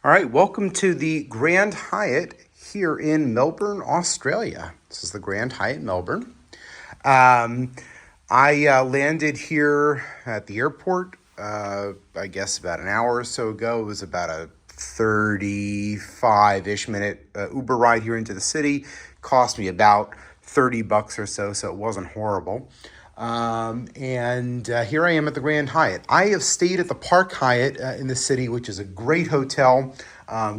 All right, welcome to the Grand Hyatt here in Melbourne, Australia. This is the Grand Hyatt Melbourne. I landed here at the airport, I guess about an hour or so ago. It was about a 35-ish minute Uber ride here into the city. Cost me about $30 or so it wasn't horrible. Here I am at the Grand Hyatt. I have stayed at the Park Hyatt in the city, which is a great hotel,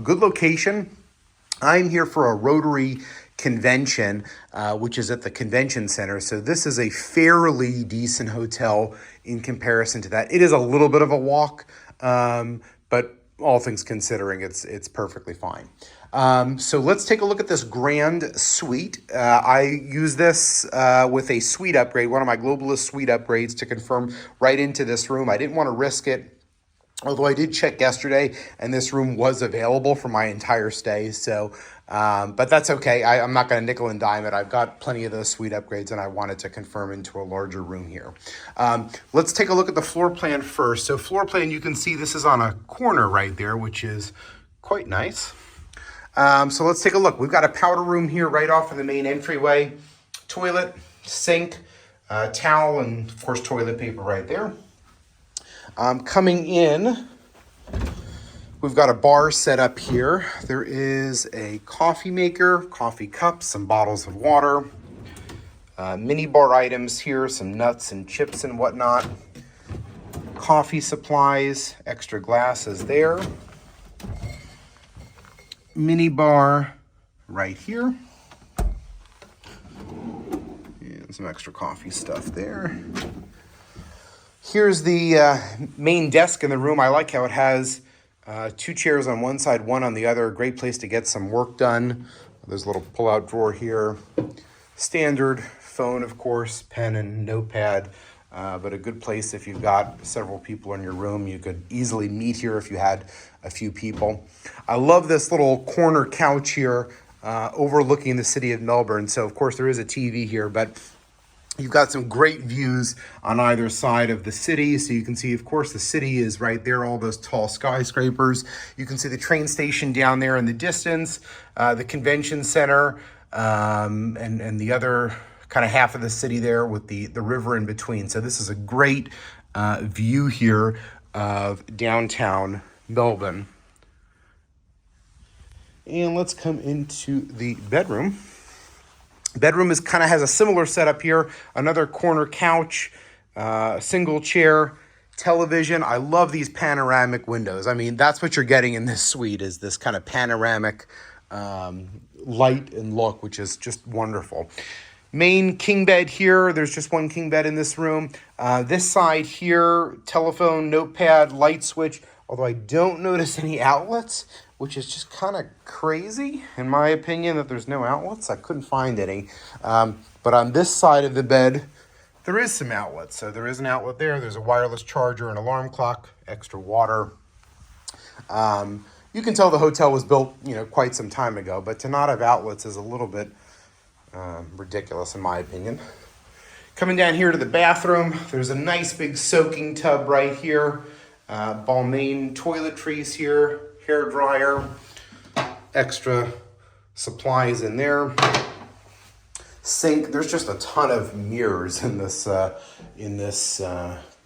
good location. I'm here for a Rotary convention, which is at the convention center. So this is a fairly decent hotel in comparison to that. It is a little bit of a walk, but all things considering, it's perfectly fine. So let's take a look at this grand suite. I use this with a suite upgrade, one of my Globalist suite upgrades, to confirm right into this room. I didn't want to risk it, although I did check yesterday and this room was available for my entire stay. So, but that's okay. I'm not going to nickel and dime it. I've got plenty of those suite upgrades and I wanted to confirm into a larger room here. Let's take a look at the floor plan first. So floor plan, you can see this is on a corner right there, which is quite nice. So let's take a look. We've got a powder room here right off of the main entryway. Toilet, sink, towel, and of course toilet paper right there. Coming in, we've got a bar set up here. There is a coffee maker, coffee cups, some bottles of water, mini bar items here, some nuts and chips and whatnot, coffee supplies, extra glasses there. Mini bar right here. And some extra coffee stuff there. Here's the main desk in the room. I like how it has two chairs on one side, one on the other. A great place to get some work done. There's a little pull-out drawer here. Standard phone, of course, pen and notepad. But a good place if you've got several people in your room. You could easily meet here if you had a few people. I love this little corner couch here overlooking the city of Melbourne. So, of course, there is a TV here, but you've got some great views on either side of the city. So you can see, of course, the city is right there, all those tall skyscrapers. You can see the train station down there in the distance, the convention center, and the other kind of half of the city there with the river in between. So this is a great view here of downtown Melbourne. And let's come into the bedroom. Bedroom has a similar setup here. Another corner couch, single chair, television. I love these panoramic windows. I mean, that's what you're getting in this suite, is this kind of panoramic light and look, which is just wonderful. Main king bed here. There's just one king bed in this room. This side here, telephone, notepad, light switch. Although I don't notice any outlets, which is just kind of crazy, in my opinion, that there's no outlets. I couldn't find any. But on this side of the bed, there is some outlets. So there is an outlet there. There's a wireless charger, an alarm clock, extra water. You can tell the hotel was built, quite some time ago, but to not have outlets is a little bit ridiculous, in my opinion. Coming down here to the bathroom, there's a nice big soaking tub right here. Balmain toiletries here, hair dryer, extra supplies in there. Sink. There's just a ton of mirrors in this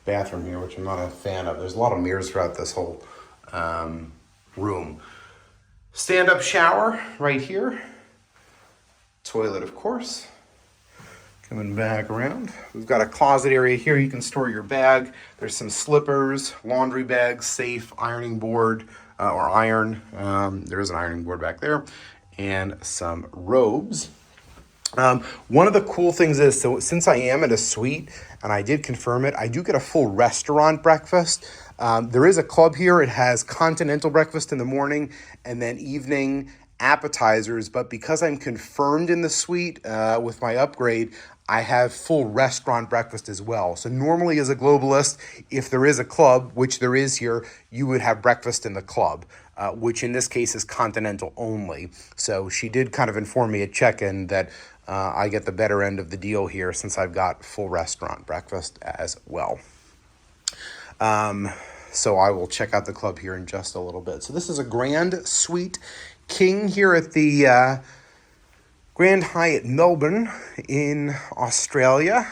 bathroom here, which I'm not a fan of. There's a lot of mirrors throughout this whole room. Stand-up shower right here. Toilet, of course. Coming back around, we've got a closet area here. You can store your bag. There's some slippers, laundry bags, safe, ironing board, or iron. There is an ironing board back there, and some robes. One of the cool things is, so since I am at a suite, and I did confirm it, I do get a full restaurant breakfast. There is a club here. It has continental breakfast in the morning, and then evening appetizers, but because I'm confirmed in the suite with my upgrade, I have full restaurant breakfast as well. So normally as a Globalist, if there is a club, which there is here, you would have breakfast in the club, which in this case is continental only. So she did kind of inform me at check-in that I get the better end of the deal here since I've got full restaurant breakfast as well. So I will check out the club here in just a little bit. So this is a Grand Suite King here at the Grand Hyatt Melbourne in Australia.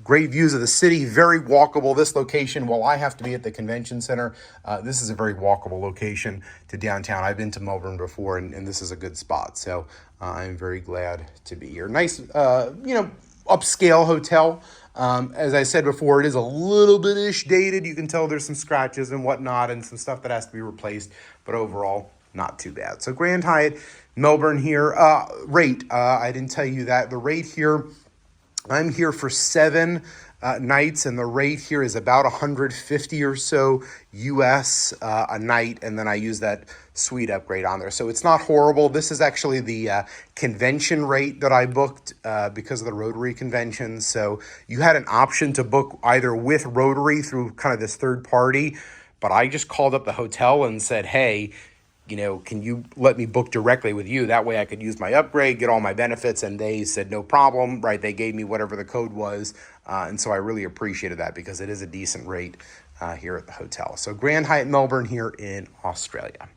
Great views of the city, very walkable. This location, while I have to be at the convention center, this is a very walkable location to downtown. I've been to Melbourne before, and this is a good spot. So I'm very glad to be here. Nice, upscale hotel. As I said before, it is a little bit-ish dated. You can tell there's some scratches and whatnot and some stuff that has to be replaced, but overall, not too bad. So Grand Hyatt Melbourne here. Rate, I didn't tell you that. The rate here, I'm here for 7 nights, and the rate here is about 150 or so US a night, and then I use that suite upgrade on there. So it's not horrible. This is actually the convention rate that I booked because of the Rotary convention. So you had an option to book either with Rotary through kind of this third party, but I just called up the hotel and said, hey, can you let me book directly with you? That way I could use my upgrade, get all my benefits. And they said, no problem, right? They gave me whatever the code was. And so I really appreciated that because it is a decent rate here at the hotel. So Grand Hyatt Melbourne here in Australia.